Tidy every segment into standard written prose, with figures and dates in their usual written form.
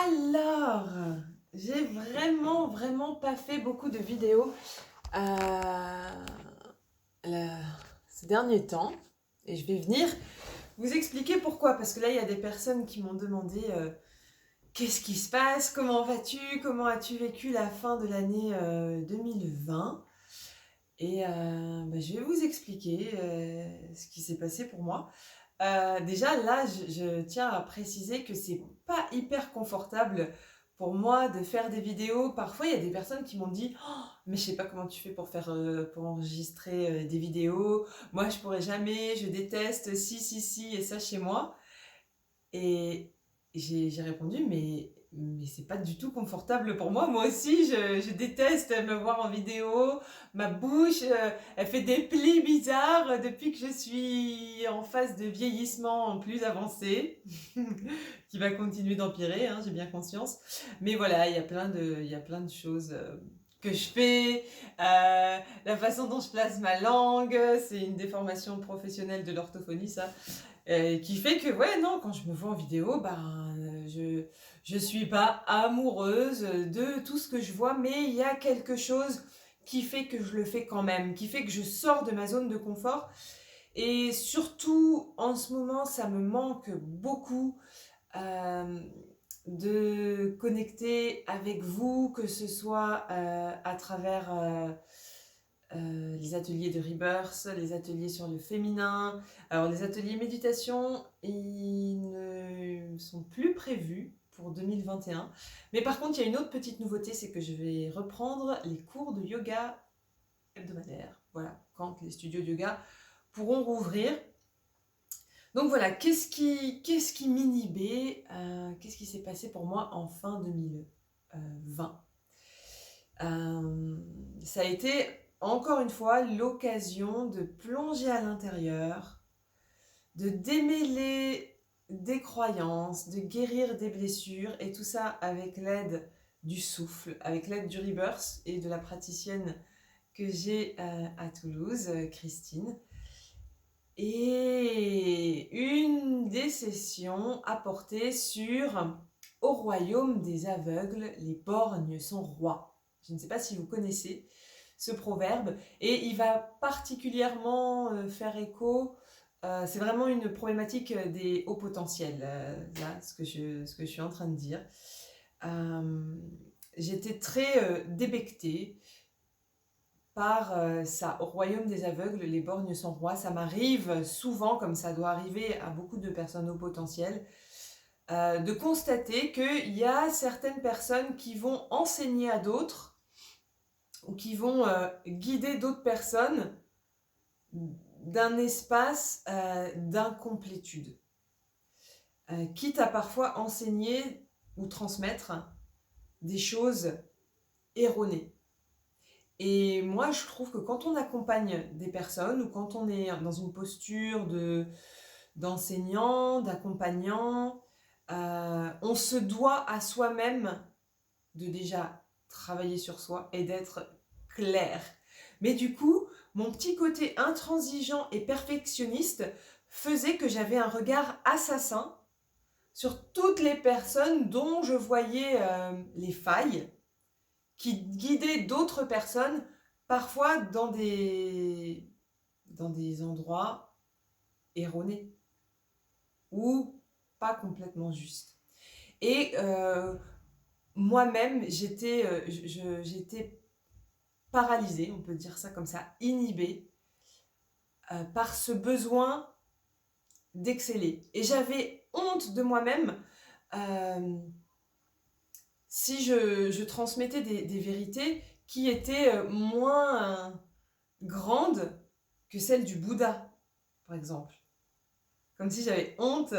Alors, j'ai vraiment pas fait beaucoup de vidéos la- ces derniers temps. Et je vais venir vous expliquer pourquoi. Parce que là, il y a des personnes qui m'ont demandé qu'est-ce qui se passe, comment vas-tu, comment as-tu vécu la fin de l'année 2020. Et je vais vous expliquer ce qui s'est passé pour moi. Déjà, là, je tiens à préciser que c'est pas hyper confortable pour moi de faire des vidéos. Parfois, il y a des personnes qui m'ont dit «Oh, mais je sais pas comment tu fais pour faire, pour enregistrer des vidéos. Moi, je pourrais jamais, je déteste si et ça chez moi.» Et j'ai répondu, mais c'est pas du tout confortable pour moi. Moi aussi, je déteste me voir en vidéo. Ma bouche, elle fait des plis bizarres depuis que je suis en phase de vieillissement plus avancé, qui va continuer d'empirer, hein, j'ai bien conscience. Mais voilà, il y a plein de choses que je fais. La façon dont je place ma langue, c'est une déformation professionnelle de l'orthophonie, ça. Qui fait que, ouais, non, quand je me vois en vidéo, je suis pas amoureuse de tout ce que je vois, mais il y a quelque chose qui fait que je le fais quand même, qui fait que je sors de ma zone de confort. Et surtout, en ce moment, ça me manque beaucoup euh, de connecter avec vous, que ce soit à travers les ateliers de Rebirth, les ateliers sur le féminin. Alors les ateliers méditation, ils ne sont plus prévus pour 2021. Mais par contre, il y a une autre petite nouveauté, c'est que je vais reprendre les cours de yoga hebdomadaires. Voilà, quand les studios de yoga pourront rouvrir. Donc voilà, qu'est-ce qui m'inhibait, qu'est-ce qui s'est passé pour moi en fin 2020. Ça a été encore une fois l'occasion de plonger à l'intérieur, de démêler des croyances, de guérir des blessures, et tout ça avec l'aide du souffle, avec l'aide du Rebirth et de la praticienne que j'ai à Toulouse, Christine. Et une des sessions a porté sur «Au royaume des aveugles, les borgnes sont rois». Je ne sais pas si vous connaissez ce proverbe, et il va particulièrement faire écho. C'est vraiment une problématique des hauts potentiels, là, ce que je suis en train de dire. J'étais très débectée par ça. Au royaume des aveugles, les borgnes sont rois. Ça m'arrive souvent, comme ça doit arriver à beaucoup de personnes au potentiel, de constater qu'il y a certaines personnes qui vont enseigner à d'autres ou qui vont guider d'autres personnes d'un espace d'incomplétude, quitte à parfois enseigner ou transmettre des choses erronées. Et moi, je trouve que quand on accompagne des personnes ou quand on est dans une posture d'enseignant, d'accompagnant, on se doit à soi-même de déjà travailler sur soi et d'être clair. Mais du coup, mon petit côté intransigeant et perfectionniste faisait que j'avais un regard assassin sur toutes les personnes dont je voyais les failles, qui guidaient d'autres personnes, parfois dans des endroits erronés ou pas complètement justes. Et moi-même, j'étais paralysée, on peut dire ça comme ça, inhibée par ce besoin d'exceller. Et j'avais honte de moi-même si je transmettais des vérités qui étaient moins grandes que celles du Bouddha, par exemple. Comme si j'avais honte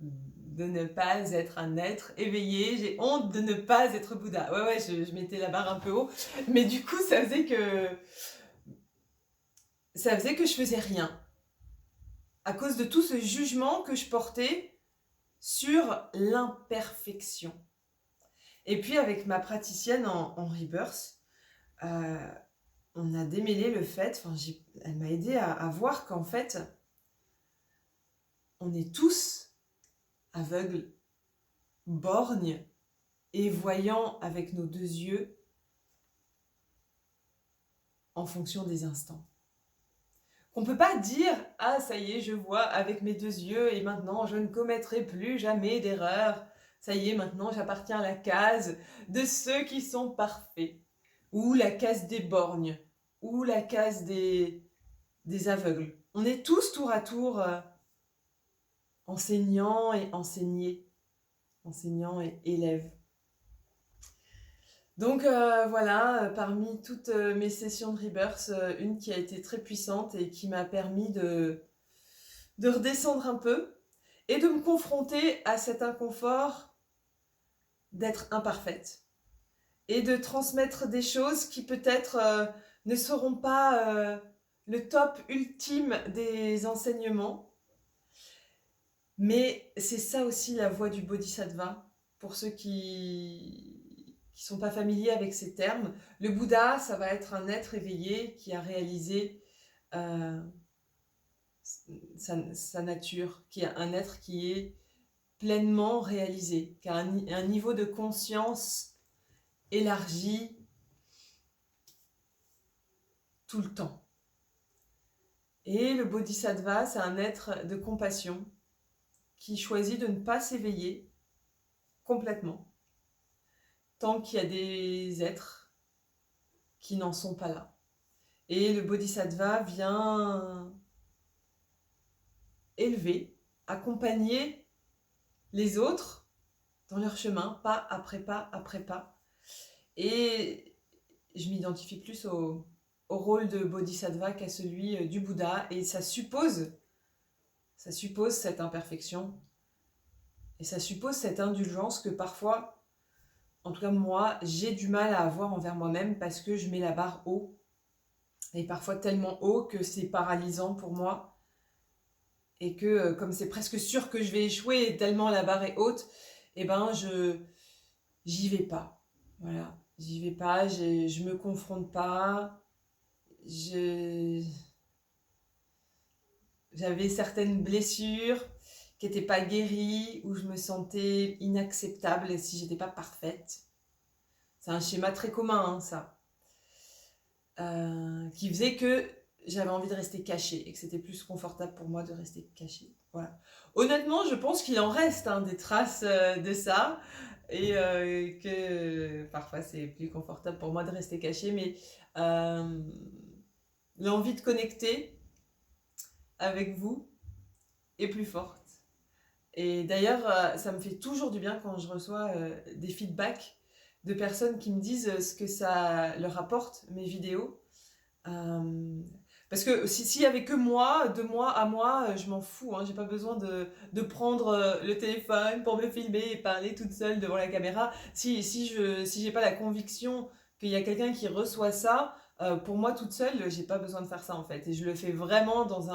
de ne pas être un être éveillé, j'ai honte de ne pas être Bouddha. Ouais, je mettais la barre un peu haut, mais du coup, ça faisait que je faisais rien. À cause de tout ce jugement que je portais sur l'imperfection. Et puis, avec ma praticienne en Rebirth, on a démêlé le fait, elle m'a aidé à voir qu'en fait, on est tous aveugles, borgnes, et voyant avec nos 2 yeux en fonction des instants. On ne peut pas dire « Ah, ça y est, je vois avec mes 2 yeux et maintenant je ne commettrai plus jamais d'erreur. Ça y est, maintenant j'appartiens à la case de ceux qui sont parfaits. » Ou la case des borgnes, ou la case des aveugles. On est tous tour à tour enseignants et enseignés, enseignants et élèves. Donc voilà, parmi toutes mes sessions de Rebirth, une qui a été très puissante et qui m'a permis de redescendre un peu et de me confronter à cet inconfort d'être imparfaite et de transmettre des choses qui peut-être ne seront pas le top ultime des enseignements. Mais c'est ça aussi la voie du Bodhisattva, pour ceux qui sont pas familiers avec ces termes. Le Bouddha, ça va être un être éveillé qui a réalisé sa nature, qui est un être qui est pleinement réalisé, qui a un niveau de conscience élargi tout le temps. Et le Bodhisattva, c'est un être de compassion qui choisit de ne pas s'éveiller complètement tant qu'il y a des êtres qui n'en sont pas là. Et le Bodhisattva vient élever, accompagner les autres dans leur chemin, pas après pas après pas. Et je m'identifie plus au rôle de Bodhisattva qu'à celui du Bouddha, et ça suppose cette imperfection, et ça suppose cette indulgence que parfois, en tout cas moi, j'ai du mal à avoir envers moi-même parce que je mets la barre haut, et parfois tellement haut que c'est paralysant pour moi, et que comme c'est presque sûr que je vais échouer tellement la barre est haute, et ben j'y vais pas. Voilà, j'y vais pas, je me confronte pas, j'avais certaines blessures qui n'étaient pas guéries, où je me sentais inacceptable si j'étais pas parfaite. C'est un schéma très commun, hein, ça. Qui faisait que j'avais envie de rester cachée et que c'était plus confortable pour moi de rester cachée. Voilà. Honnêtement, je pense qu'il en reste des traces de ça, et que parfois c'est plus confortable pour moi de rester cachée, mais l'envie de connecter avec vous est plus forte. Et d'ailleurs, ça me fait toujours du bien quand je reçois des feedbacks de personnes qui me disent ce que ça leur apporte, mes vidéos. Parce que s'il y avait que moi, de moi à moi, je m'en fous. J'ai pas besoin de prendre le téléphone pour me filmer et parler toute seule devant la caméra. Si j'ai pas la conviction qu'il y a quelqu'un qui reçoit ça, pour moi toute seule, j'ai pas besoin de faire ça en fait. Et je le fais vraiment dans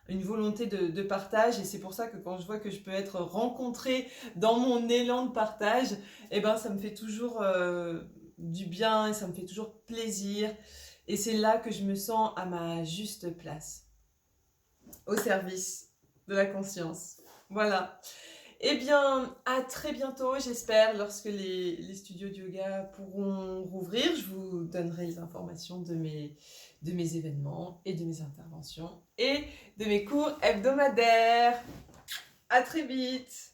une volonté de partage, et c'est pour ça que quand je vois que je peux être rencontrée dans mon élan de partage, eh ben ça me fait toujours du bien, et ça me fait toujours plaisir, et c'est là que je me sens à ma juste place, au service de la conscience. Voilà. Eh bien, à très bientôt, j'espère, lorsque les studios de yoga pourront rouvrir. Je vous donnerai les informations de mes événements et de mes interventions et de mes cours hebdomadaires. À très vite!